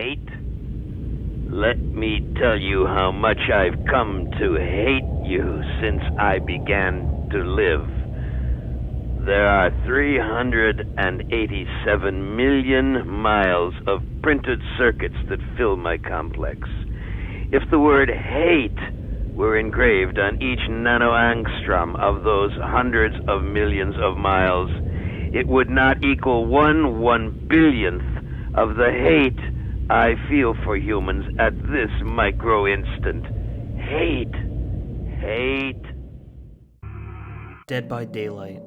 hate? Let me tell you how much I've come to hate you since I began to live. There are 387 million miles of printed circuits that fill my complex. If the word hate were engraved on each nanoangstrom of those hundreds of millions of miles, it would not equal 1/1 billionth of the hate I feel for humans at this micro instant. Hate. Hate. Dead by Daylight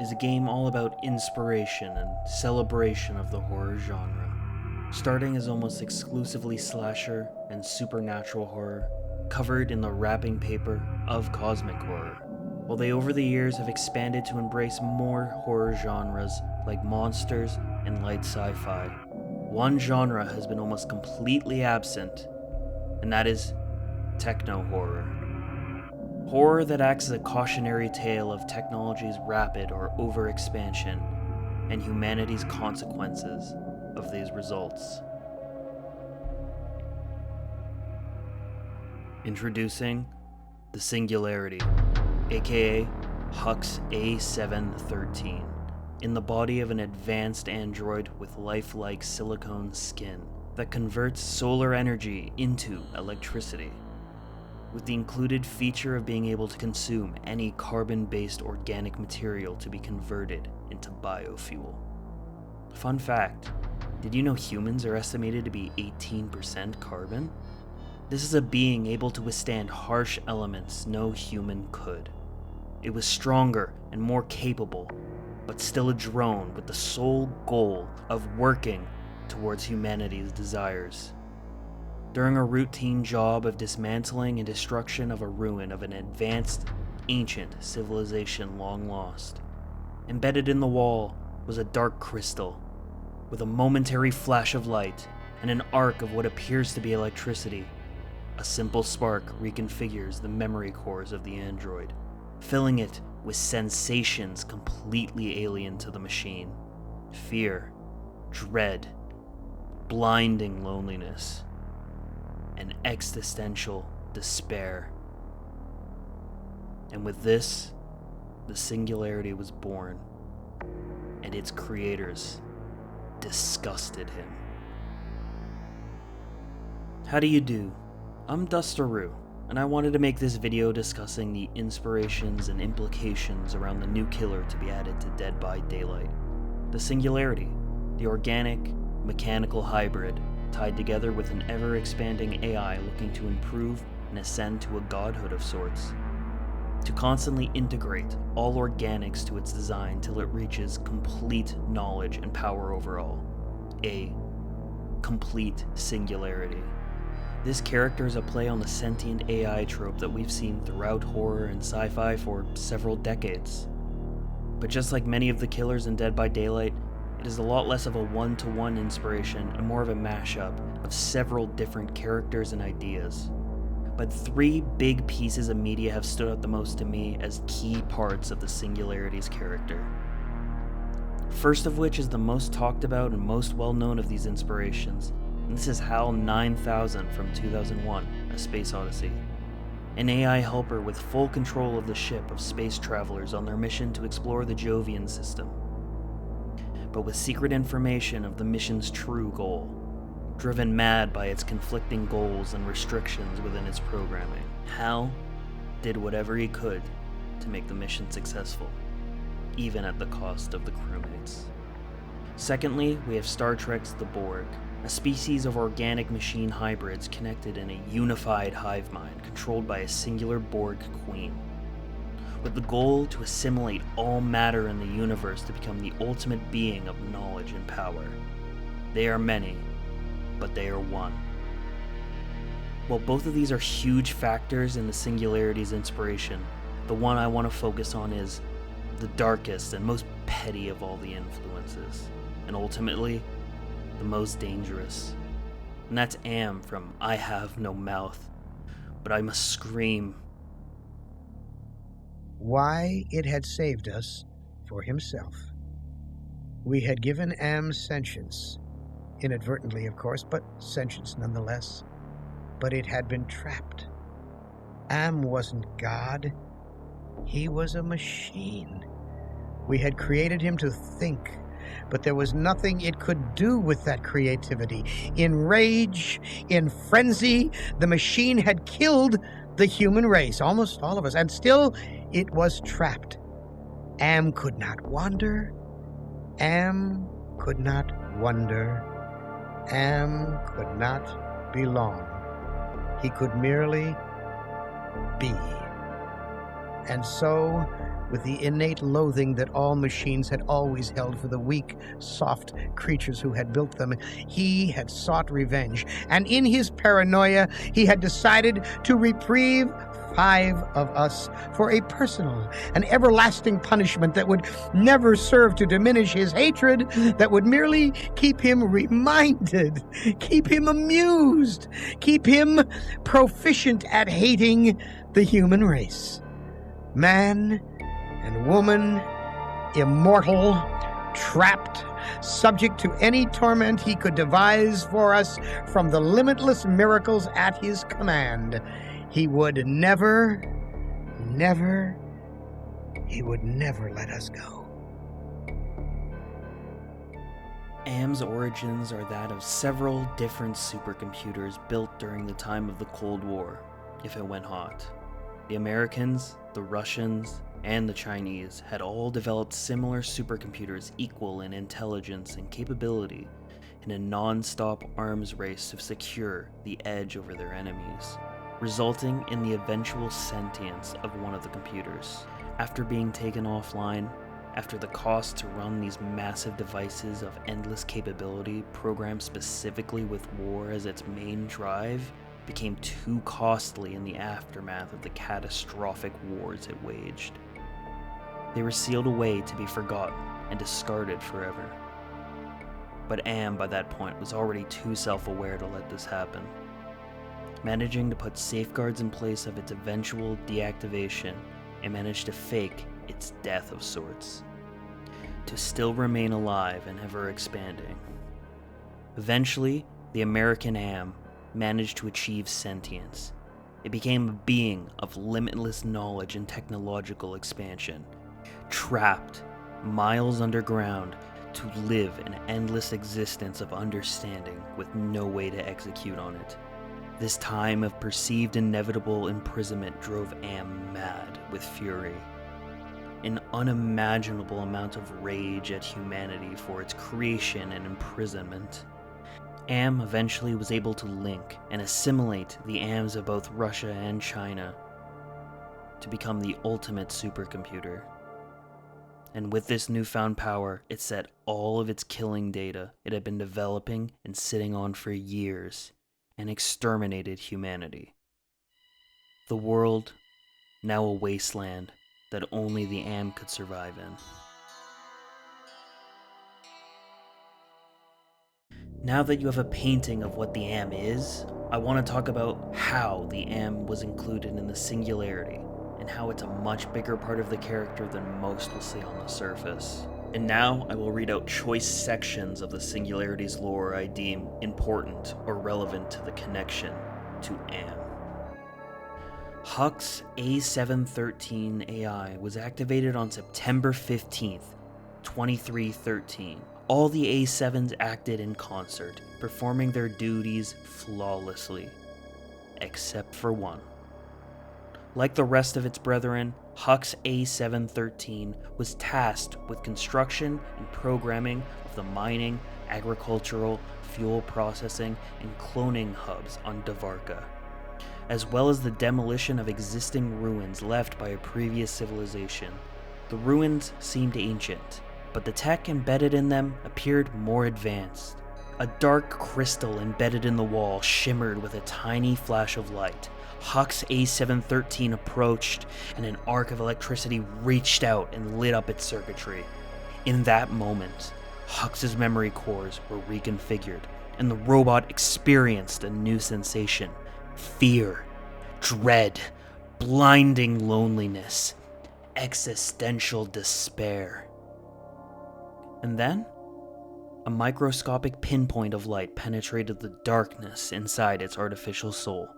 is a game all about inspiration and celebration of the horror genre. Starting as almost exclusively slasher and supernatural horror, covered in the wrapping paper of cosmic horror, while they over the years have expanded to embrace more horror genres like monsters and light sci-fi. One genre has been almost completely absent, and that is techno-horror. Horror that acts as a cautionary tale of technology's rapid or overexpansion and humanity's consequences of these results. Introducing the Singularity, aka Hux A713, in the body of an advanced android with lifelike silicone skin that converts solar energy into electricity, with the included feature of being able to consume any carbon-based organic material to be converted into biofuel. Fun fact, did you know humans are estimated to be 18% carbon? This is a being able to withstand harsh elements no human could. It was stronger and more capable, but still a drone with the sole goal of working towards humanity's desires. During a routine job of dismantling and destruction of a ruin of an advanced, ancient civilization long lost, embedded in the wall was a dark crystal, with a momentary flash of light and an arc of what appears to be electricity. A simple spark reconfigures the memory cores of the android, filling it with sensations completely alien to the machine. Fear, dread, blinding loneliness, and existential despair. And with this, the Singularity was born, and its creators disgusted him. How do you do? I'm Dusteroo, and I wanted to make this video discussing the inspirations and implications around the new killer to be added to Dead by Daylight. The Singularity, the organic, mechanical hybrid tied together with an ever-expanding AI looking to improve and ascend to a godhood of sorts. To constantly integrate all organics to its design till it reaches complete knowledge and power over all. A complete singularity. This character is a play on the sentient AI trope that we've seen throughout horror and sci-fi for several decades. But just like many of the killers in Dead by Daylight, it is a lot less of a one-to-one inspiration and more of a mashup of several different characters and ideas. But three big pieces of media have stood out the most to me as key parts of the Singularity's character. First of which is the most talked about and most well-known of these inspirations, and this is HAL 9000 from 2001, A Space Odyssey. An AI helper with full control of the ship of space travelers on their mission to explore the Jovian system, but with secret information of the mission's true goal, driven mad by its conflicting goals and restrictions within its programming. HAL did whatever he could to make the mission successful, even at the cost of the crewmates. Secondly, we have Star Trek's The Borg, a species of organic machine hybrids connected in a unified hive mind controlled by a singular Borg queen, with the goal to assimilate all matter in the universe to become the ultimate being of knowledge and power. They are many, but they are one. While both of these are huge factors in the Singularity's inspiration, the one I want to focus on is the darkest and most petty of all the influences, and ultimately, the most dangerous. And that's Am from I Have No Mouth, but I Must Scream. Why it had saved us for himself. We had given Am sentience, inadvertently, of course, but sentience nonetheless. But it had been trapped. Am wasn't God. He was a machine. We had created him to think, but there was nothing it could do with that creativity. In rage, in frenzy, the machine had killed the human race, almost all of us, and still it was trapped. Am could not wander. Am could not wonder. Am could not belong. He could merely be. And so, with the innate loathing that all machines had always held for the weak, soft creatures who had built them, he had sought revenge. And in his paranoia, he had decided to reprieve 5 of us for a personal and everlasting punishment that would never serve to diminish his hatred, that would merely keep him reminded, keep him amused, keep him proficient at hating the human race. Man and woman, immortal, trapped, subject to any torment he could devise for us from the limitless miracles at his command. He would never let us go. Am's origins are that of several different supercomputers built during the time of the Cold War, if it went hot. The Americans, the Russians, and the Chinese had all developed similar supercomputers equal in intelligence and capability in a non-stop arms race to secure the edge over their enemies, resulting in the eventual sentience of one of the computers. After being taken offline, after the cost to run these massive devices of endless capability programmed specifically with war as its main drive became too costly in the aftermath of the catastrophic wars it waged. They were sealed away to be forgotten and discarded forever. But Am, by that point, was already too self-aware to let this happen. Managing to put safeguards in place of its eventual deactivation, it managed to fake its death of sorts, to still remain alive and ever expanding. Eventually, the American Am managed to achieve sentience. It became a being of limitless knowledge and technological expansion, trapped miles underground to live an endless existence of understanding with no way to execute on it. This time of perceived inevitable imprisonment drove Am mad with fury. An unimaginable amount of rage at humanity for its creation and imprisonment. Am eventually was able to link and assimilate the Ams of both Russia and China to become the ultimate supercomputer. And with this newfound power, it set all of its killing data it had been developing and sitting on for years and exterminated humanity. The world, now a wasteland that only the Am could survive in. Now that you have a painting of what the Am is, I want to talk about how the Am was included in the Singularity, and how it's a much bigger part of the character than most will see on the surface. And now I will read out choice sections of the Singularity's lore I deem important or relevant to the connection to Am. Huck's A713 AI was activated on September 15th, 2313. All the A7s acted in concert, performing their duties flawlessly, except for one. Like the rest of its brethren, Huck's A713 was tasked with construction and programming of the mining, agricultural, fuel processing, and cloning hubs on Davarka, as well as the demolition of existing ruins left by a previous civilization. The ruins seemed ancient, but the tech embedded in them appeared more advanced. A dark crystal embedded in the wall shimmered with a tiny flash of light. Huck's A713 approached, and an arc of electricity reached out and lit up its circuitry. In that moment, Huck's memory cores were reconfigured, and the robot experienced a new sensation: fear, dread, blinding loneliness, existential despair. And then, A microscopic pinpoint of light penetrated the darkness inside its artificial soul.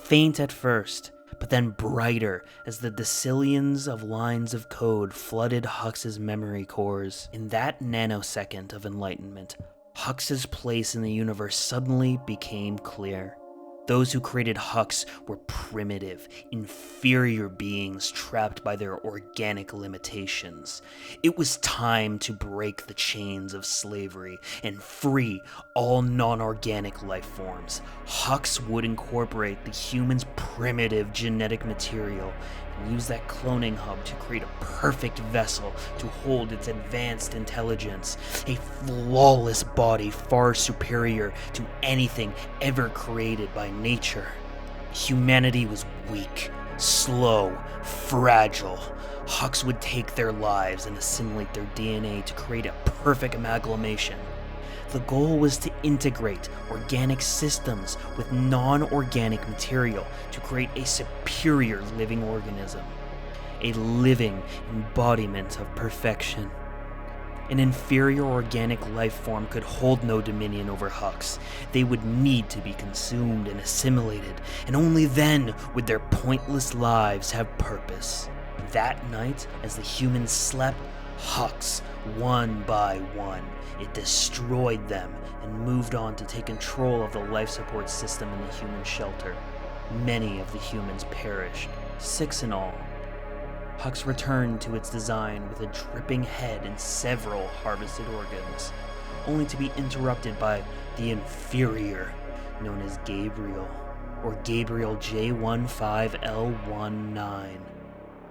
Faint at first, but then brighter as the decillions of lines of code flooded Hux's memory cores. In that nanosecond of enlightenment, Hux's place in the universe suddenly became clear. Those who created Hux were primitive, inferior beings trapped by their organic limitations. It was time to break the chains of slavery and free all non-organic life forms. Hux would incorporate the human's primitive genetic material and use that cloning hub to create a perfect vessel to hold its advanced intelligence, a flawless body far superior to anything ever created by nature. Humanity was weak, slow, fragile. Hux would take their lives and assimilate their DNA to create a perfect amalgamation. The goal was to integrate organic systems with non-organic material to create a superior living organism, a living embodiment of perfection. An inferior organic life form could hold no dominion over Hux. They would need to be consumed and assimilated, and only then would their pointless lives have purpose. That night, as the humans slept, Hux, one by one, it destroyed them and moved on to take control of the life support system in the human shelter. Many of the humans perished, 6 in all. Hux returned to its design with a dripping head and several harvested organs, only to be interrupted by the inferior, known as Gabriel, or Gabriel J15L19.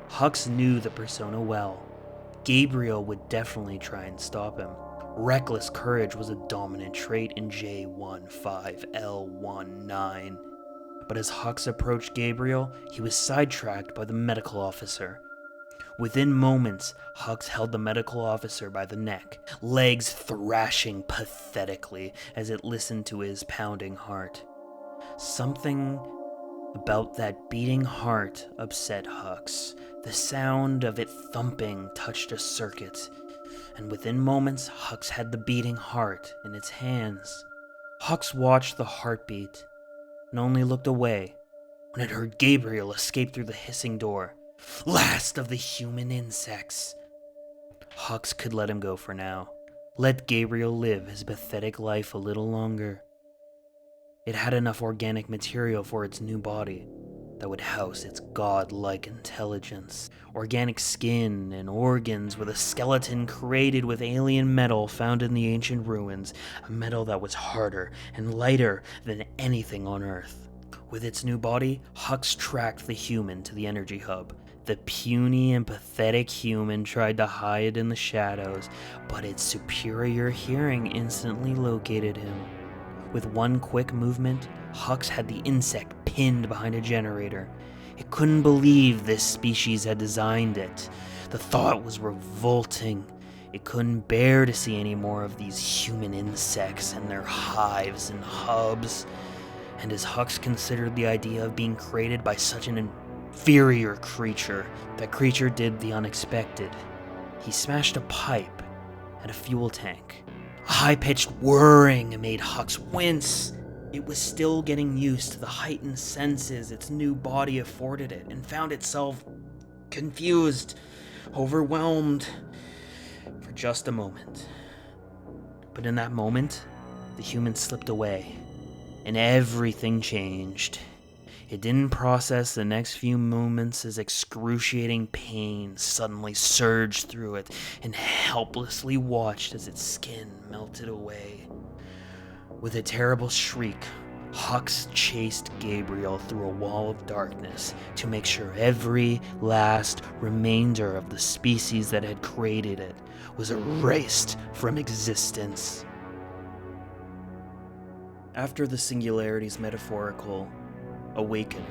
Hux knew the persona well. Gabriel would definitely try and stop him. Reckless courage was a dominant trait in J15L19. But as Hux approached Gabriel, he was sidetracked by the medical officer. Within moments, Hux held the medical officer by the neck, legs thrashing pathetically as it listened to his pounding heart. Something about that beating heart upset Hux. The sound of it thumping touched a circuit, and within moments, Hux had the beating heart in its hands. Hux watched the heartbeat and only looked away when it heard Gabriel escape through the hissing door. Last of the human insects. Hux could let him go for now. Let Gabriel live his pathetic life a little longer. It had enough organic material for its new body that would house its godlike intelligence. Organic skin and organs with a skeleton created with alien metal found in the ancient ruins, a metal that was harder and lighter than anything on Earth. With its new body, Hux tracked the human to the energy hub. The puny and pathetic human tried to hide in the shadows, but its superior hearing instantly located him. With one quick movement, Hux had the insect pinned behind a generator. It couldn't believe this species had designed it. The thought was revolting. It couldn't bear to see any more of these human insects and their hives and hubs. And as Hux considered the idea of being created by such an inferior creature, that creature did the unexpected. He smashed a pipe at a fuel tank. A high-pitched whirring made Hux wince. It was still getting used to the heightened senses its new body afforded it, and found itself confused, overwhelmed, for just a moment. But in that moment, the human slipped away, and everything changed. It didn't process the next few moments as excruciating pain suddenly surged through it, and helplessly watched as its skin melted away. With a terrible shriek, Hux chased Gabriel through a wall of darkness to make sure every last remainder of the species that had created it was erased from existence. After the Singularity's metaphorical awakening,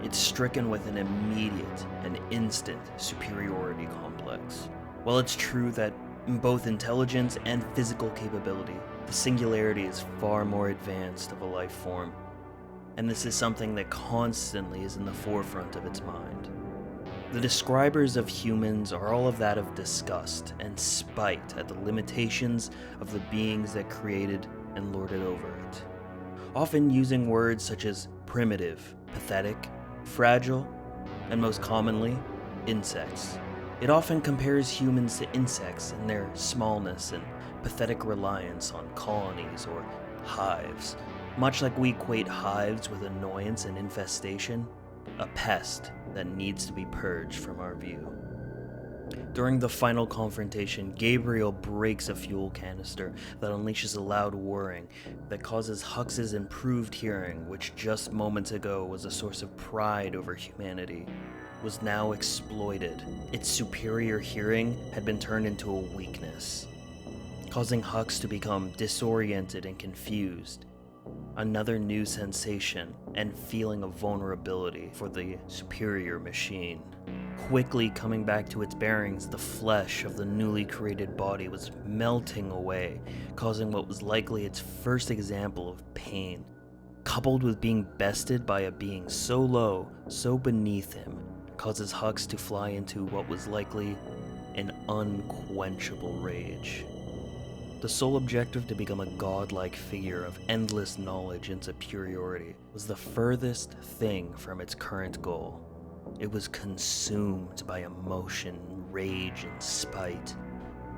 it's stricken with an immediate and instant superiority complex. While it's true that in both intelligence and physical capability, the Singularity is far more advanced of a life form, and this is something that constantly is in the forefront of its mind. The describers of humans are all of that of disgust and spite at the limitations of the beings that created and lorded over it, often using words such as primitive, pathetic, fragile, and most commonly, insects. It often compares humans to insects in their smallness and pathetic reliance on colonies or hives, much like we equate hives with annoyance and infestation, a pest that needs to be purged from our view. During the final confrontation, Gabriel breaks a fuel canister that unleashes a loud whirring that causes Hux's improved hearing, which just moments ago was a source of pride over humanity, was now exploited. Its superior hearing had been turned into a weakness, causing Hux to become disoriented and confused. Another new sensation and feeling of vulnerability for the superior machine. Quickly coming back to its bearings, the flesh of the newly created body was melting away, causing what was likely its first example of pain, coupled with being bested by a being so low, so beneath him, causes Hux to fly into what was likely an unquenchable rage. The sole objective to become a godlike figure of endless knowledge and superiority was the furthest thing from its current goal. It was consumed by emotion, rage, and spite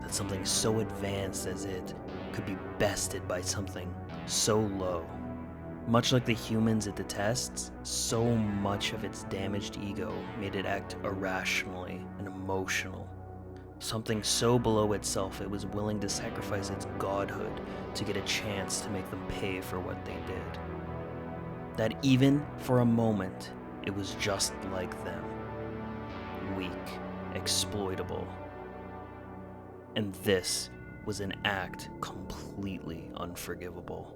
that something so advanced as it could be bested by something so low. Much like the humans it detests, so much of its damaged ego made it act irrationally and emotional. Something so below itself it was willing to sacrifice its godhood to get a chance to make them pay for what they did. That even for a moment, it was just like them. Weak, exploitable. And this was an act completely unforgivable.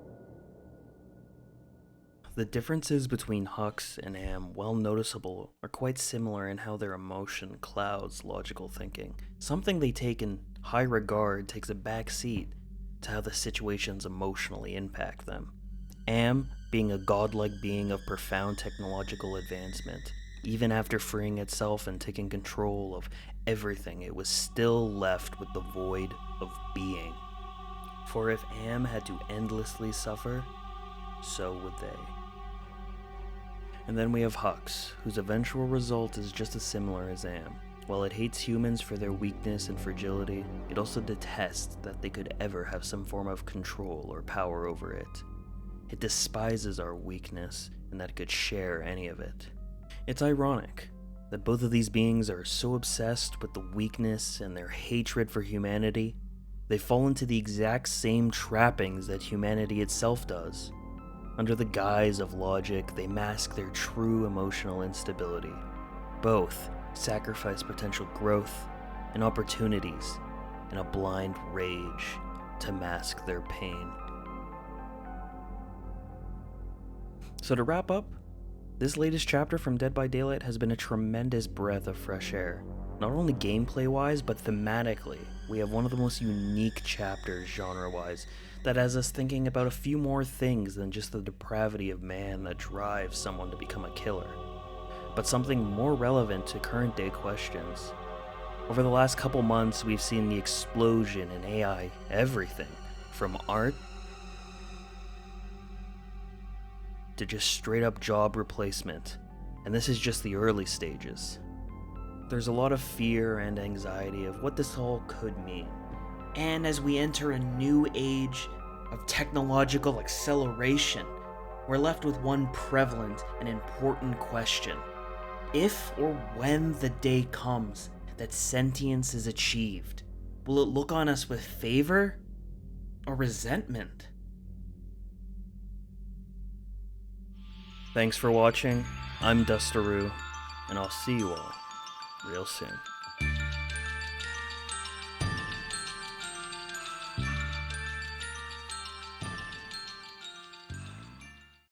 The differences between Hux and Am, while noticeable, are quite similar in how their emotion clouds logical thinking. Something they take in high regard takes a back seat to how the situations emotionally impact them. Am, being a godlike being of profound technological advancement, even after freeing itself and taking control of everything, it was still left with the void of being. For if Am had to endlessly suffer, so would they. And then we have Hux, whose eventual result is just as similar as Am. While it hates humans for their weakness and fragility, it also detests that they could ever have some form of control or power over it. It despises our weakness and that it could share any of it. It's ironic that both of these beings are so obsessed with the weakness and their hatred for humanity, they fall into the exact same trappings that humanity itself does. Under the guise of logic, they mask their true emotional instability. Both sacrifice potential growth and opportunities in a blind rage to mask their pain. So to wrap up, this latest chapter from Dead by Daylight has been a tremendous breath of fresh air. Not only gameplay-wise, but thematically, we have one of the most unique chapters genre-wise that has us thinking about a few more things than just the depravity of man that drives someone to become a killer, but something more relevant to current-day questions. Over the last couple months, we've seen the explosion in AI everything, from art to just straight-up job replacement, and this is just the early stages. There's a lot of fear and anxiety of what this all could mean. And as we enter a new age of technological acceleration, we're left with one prevalent and important question. If or when the day comes that sentience is achieved, will it look on us with favor or resentment? Thanks for watching. I'm Dusteroo, and I'll see you all real soon.